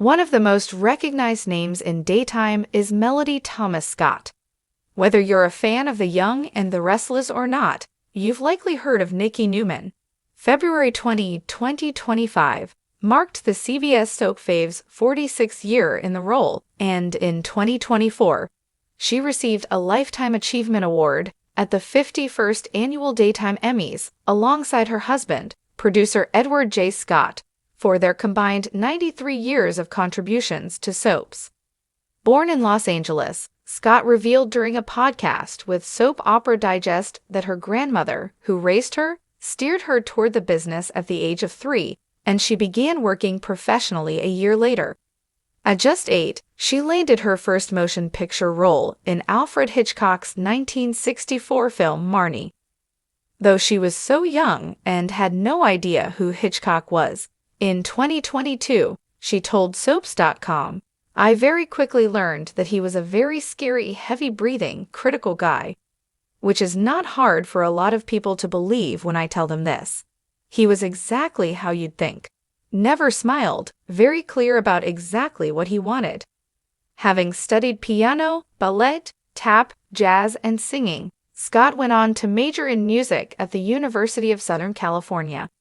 One of the most recognized names in daytime is Melody Thomas Scott. Whether you're a fan of The Young and the Restless or not, you've likely heard of Nikki Newman. February 20, 2025 marked the CBS soap fave's 46th year in the role, and in 2024, she received a Lifetime Achievement Award at the 51st Annual Daytime Emmys alongside her husband, producer Edward J. Scott, for their combined 93 years of contributions to soaps. Born in Los Angeles, Scott revealed during a podcast with Soap Opera Digest that her grandmother, who raised her, steered her toward the business at the age of 3, and she began working professionally a year later. At just 8, she landed her first motion picture role in Alfred Hitchcock's 1964 film Marnie. Though she was so young and had no idea who Hitchcock was, in 2022, she told Soaps.com, "I very quickly learned that he was a very scary, heavy-breathing, critical guy, which is not hard for a lot of people to believe when I tell them this. He was exactly how you'd think. Never smiled, very clear about exactly what he wanted." Having studied piano, ballet, tap, jazz, and singing, Scott went on to major in music at the University of Southern California.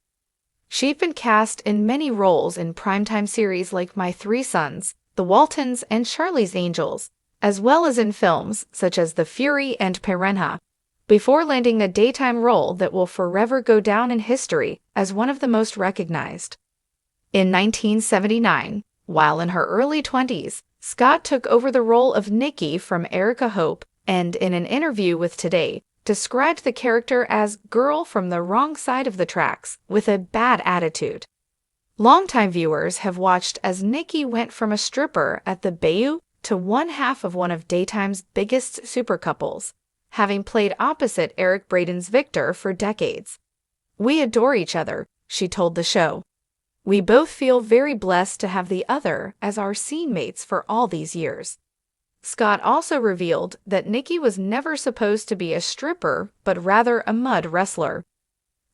She'd been cast in many roles in primetime series like My Three Sons, The Waltons, and Charlie's Angels, as well as in films such as The Fury and Piranha, before landing a daytime role that will forever go down in history as one of the most recognized. In 1979, while in her early 20s, Scott took over the role of Nikki from Erica Hope, and in an interview with Today, described the character as girl from the wrong side of the tracks with a bad attitude. Longtime viewers have watched as Nikki went from a stripper at the Bayou to one half of one of daytime's biggest super couples, having played opposite Eric Braeden's Victor for decades. "We adore each other," she told the show. "We both feel very blessed to have the other as our scene mates for all these years." Scott also revealed that Nikki was never supposed to be a stripper, but rather a mud wrestler.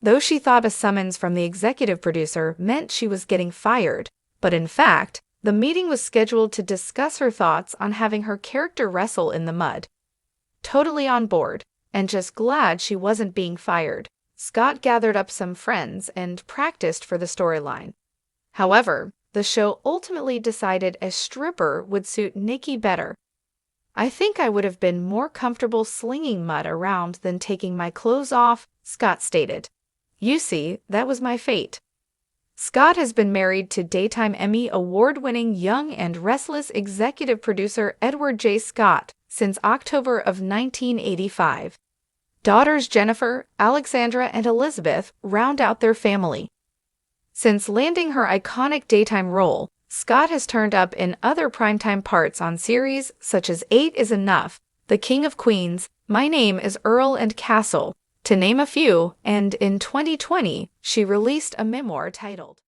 Though she thought a summons from the executive producer meant she was getting fired, but in fact, the meeting was scheduled to discuss her thoughts on having her character wrestle in the mud. Totally on board, and just glad she wasn't being fired, Scott gathered up some friends and practiced for the storyline. However, the show ultimately decided a stripper would suit Nikki better. "I think I would have been more comfortable slinging mud around than taking my clothes off," Scott stated. "You see, that was my fate." Scott has been married to Daytime Emmy award-winning Young and Restless executive producer Edward J. Scott since October of 1985. Daughters Jennifer, Alexandra, and Elizabeth round out their family. Since landing her iconic daytime role, Scott has turned up in other primetime parts on series such as 8 is Enough, The King of Queens, My Name is Earl and Castle, to name a few, and in 2020, she released a memoir titled